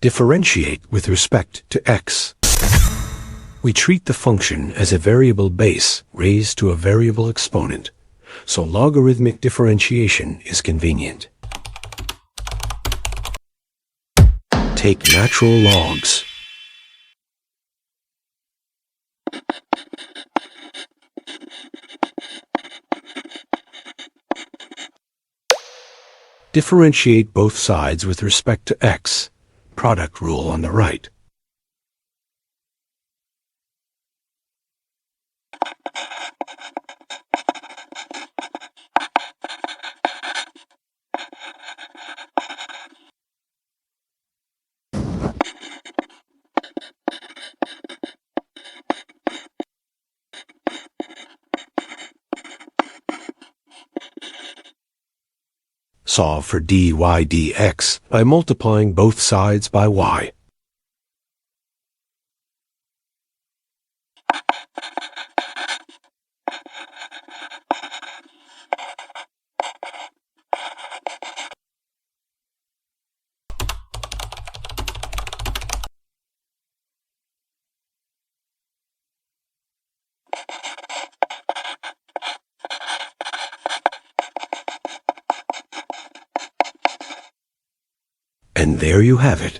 Differentiate with respect to x. We treat the function as a variable base raised to a variable exponent, so logarithmic differentiation is convenient. Take natural logs. Differentiate both sides with respect to x, product rule on the right. Solve for dy dx by multiplying both sides by y. And there you have it.